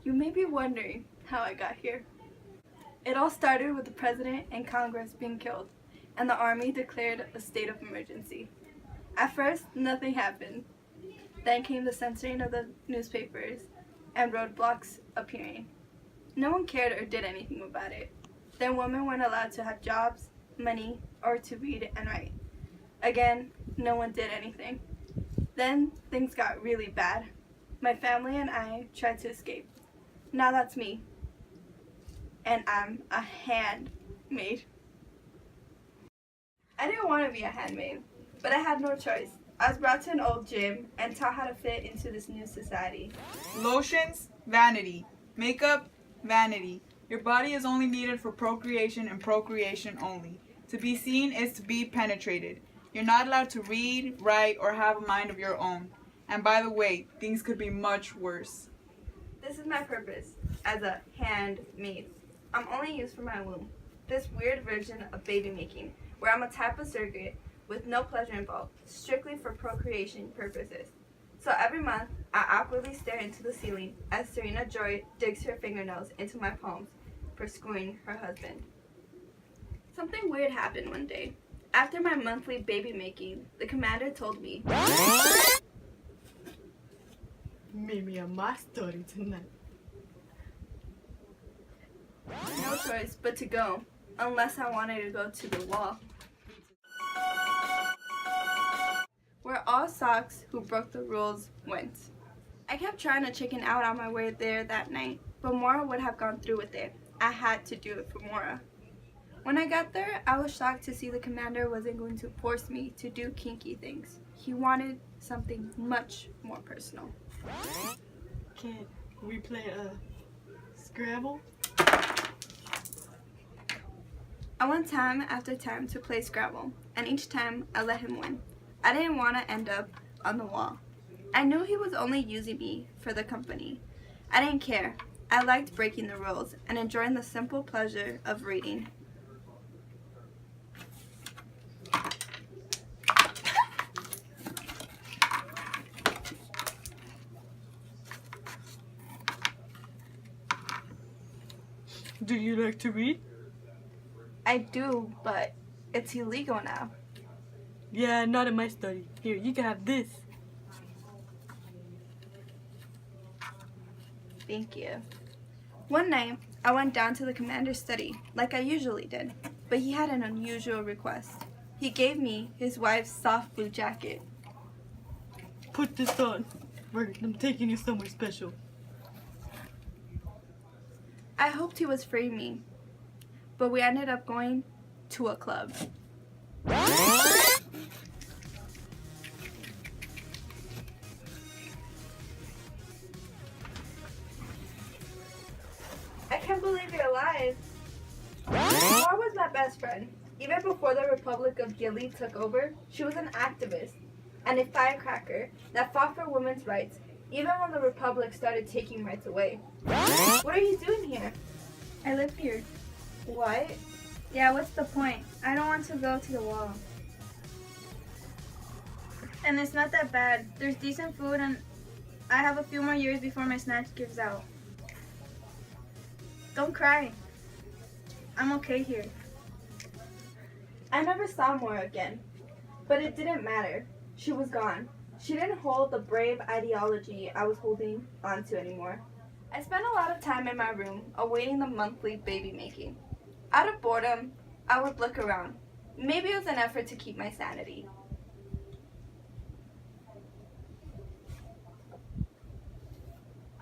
You may be wondering how I got here. It all started with the president and Congress being killed, and the army declared a state of emergency. At first, nothing happened. Then came the censoring of the newspapers and roadblocks appearing. No one cared or did anything about it. Then women weren't allowed to have jobs, money, or to read and write. Again, no one did anything. Then things got really bad. My family and I tried to escape. Now that's me. And I'm a handmaid. I didn't want to be a handmaid, but I had no choice. I was brought to an old gym and taught how to fit into this new society. Lotions, vanity. Makeup, vanity. Your body is only needed for procreation and procreation only. To be seen is to be penetrated. You're not allowed to read, write, or have a mind of your own. And by the way, things could be much worse. This is my purpose as a handmaid. I'm only used for my womb. This weird version of baby making, where I'm a type of surrogate with no pleasure involved, strictly for procreation purposes. So every month, I awkwardly stare into the ceiling as Serena Joy digs her fingernails into my palms for screwing her husband. Something weird happened one day. After my monthly baby making, the commander told me, "Meet me on my study tonight." no choice but to go, unless I wanted to go to the wall. Where all socks who broke the rules went. I kept trying to chicken out on my way there that night, but Maura would have gone through with it. I had to do it for Maura. When I got there, I was shocked to see the commander wasn't going to force me to do kinky things. He wanted something much more personal. Can we play Scrabble? I went time after time to play Scrabble, and each time I let him win. I didn't want to end up on the wall. I knew he was only using me for the company. I didn't care. I liked breaking the rules and enjoying the simple pleasure of reading. Do you like to read? I do, but it's illegal now. Yeah, not in my study. Here, you can have this. Thank you. One night, I went down to the commander's study, like I usually did, but he had an unusual request. He gave me his wife's soft blue jacket. Put this on. I'm taking you somewhere special. I hoped he was freeing me, but we ended up going to a club. I can't believe you're alive. Maura was my best friend. Even before the Republic of Gili took over, she was an activist and a firecracker that fought for women's rights, even when the Republic started taking rights away. What are you doing here? I live here. What? Yeah, what's the point? I don't want to go to the wall. And it's not that bad. There's decent food and I have a few more years before my snatch gives out. Don't cry. I'm okay here. I never saw Maura again, but it didn't matter. She was gone. She didn't hold the brave ideology I was holding onto anymore. I spent a lot of time in my room awaiting the monthly baby making. Out of boredom, I would look around. Maybe it was an effort to keep my sanity.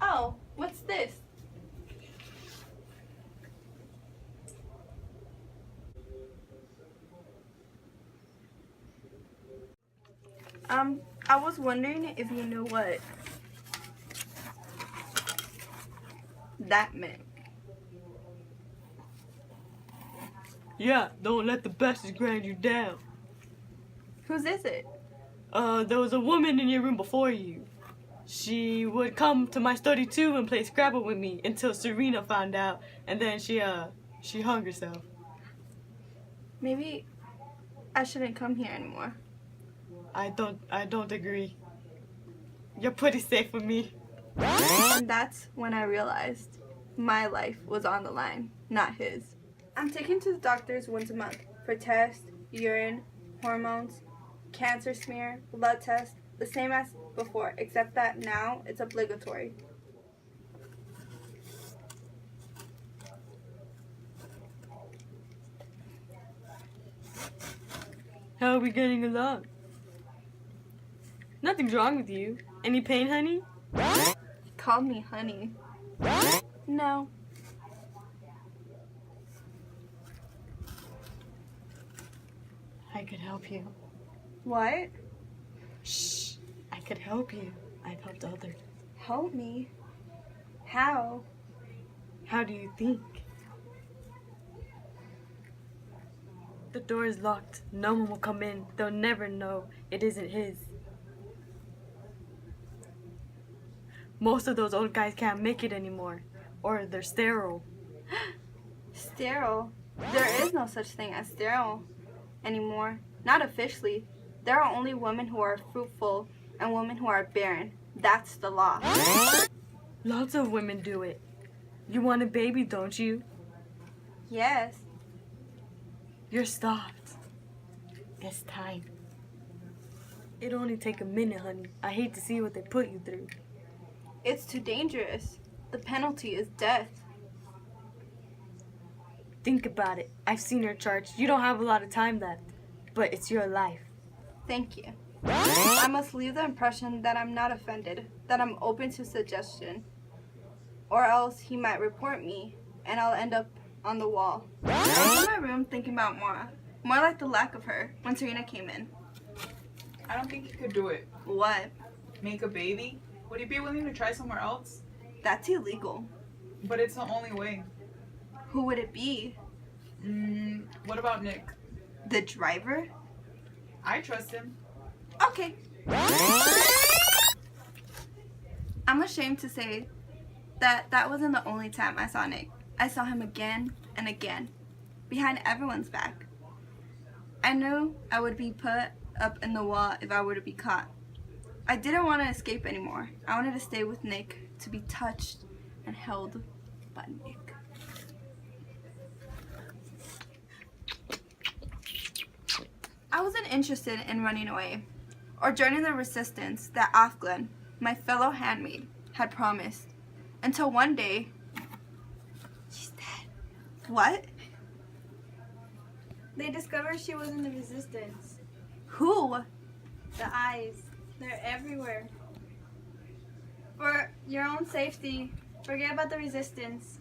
Oh, what's this? I was wondering if you knew what that meant. Yeah, don't let the bastards grind you down. Whose is it? There was a woman in your room before you. She would come to my study too and play Scrabble with me until Serena found out, and then she hung herself. Maybe I shouldn't come here anymore. I don't agree. You're pretty safe with me. And that's when I realized my life was on the line, not his. I'm taken to the doctors once a month for tests, urine, hormones, cancer smear, blood test, the same as before, except that now it's obligatory. How are we getting along? Nothing's wrong with you. Any pain, honey? He called me honey. No. I could help you. What? Shh. I could help you. I've helped others. Help me? How? How do you think? The door is locked. No one will come in. They'll never know it isn't his. Most of those old guys can't make it anymore. Or they're sterile. Sterile? There is no such thing as sterile anymore. Not officially. There are only women who are fruitful and women who are barren. That's the law. Lots of women do it. You want a baby, don't you? Yes. You're stopped. It's time. It'll only take a minute, honey. I hate to see what they put you through. It's too dangerous. The penalty is death. Think about it. I've seen her charged. You don't have a lot of time left, but it's your life. Thank you. I must leave the impression that I'm not offended, that I'm open to suggestion, or else he might report me and I'll end up on the wall. I was in my room thinking about Mora, more like the lack of her, when Serena came in. I don't think you could do it. What? Make a baby? Would you be willing to try somewhere else? That's illegal. But it's the only way. Who would it be? What about Nick? The driver? I trust him. Okay. I'm ashamed to say that wasn't the only time I saw Nick. I saw him again and again, behind everyone's back. I knew I would be put up in the wall if I were to be caught. I didn't want to escape anymore. I wanted to stay with Nick, to be touched and held by Nick. I wasn't interested in running away or joining the resistance that Afghan, my fellow handmaid, had promised. Until one day, she's dead. What? They discovered she was in the resistance. Who? The eyes. They're everywhere. For your own safety, forget about the resistance.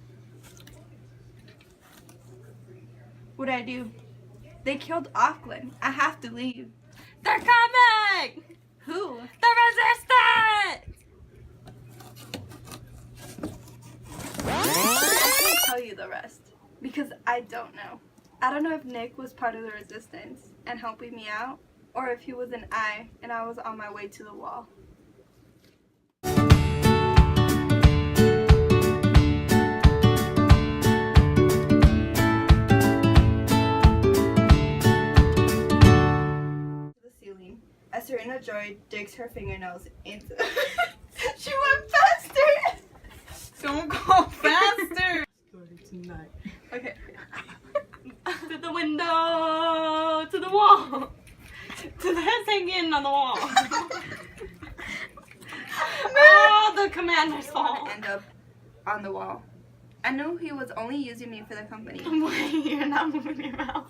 What'd I do? They killed Auckland. I have to leave. They're coming! Who? The resistance! I can't tell you the rest because I don't know. I don't know if Nick was part of the resistance and helping me out, or if he was an eye and I was on my way to the wall. The ceiling. As Serena Joy digs her fingernails into she went faster! Don't go faster! Tonight. Okay. To the window! To the wall! To the heads hanging on the wall! Oh, the commander's I want fault! to end up on the wall. I knew he was only using me for the company. Wait, you're not moving your mouth.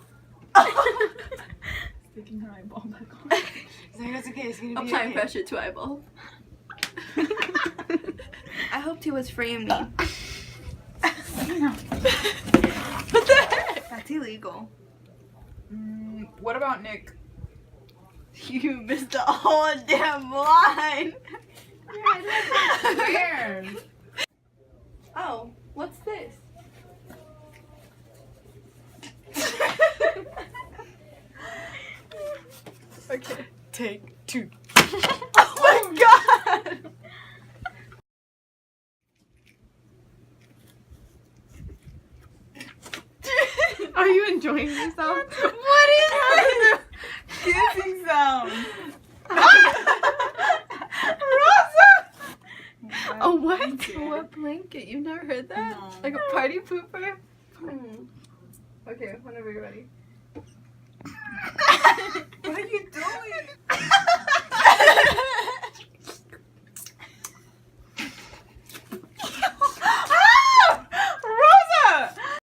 Sticking her eyeball back on. It's okay, it's gonna be Applying okay. pressure to eyeball. I hoped he was freeing me. What the heck? That's illegal. What about Nick? You missed the whole damn line. Where? Oh, what's this? Okay. Take two. Oh my god! Are you enjoying yourself? What is this? Kissing sound. Rosa! A what? blanket. What blanket? You've never heard that? No. Like a party pooper? Okay, whenever you're ready.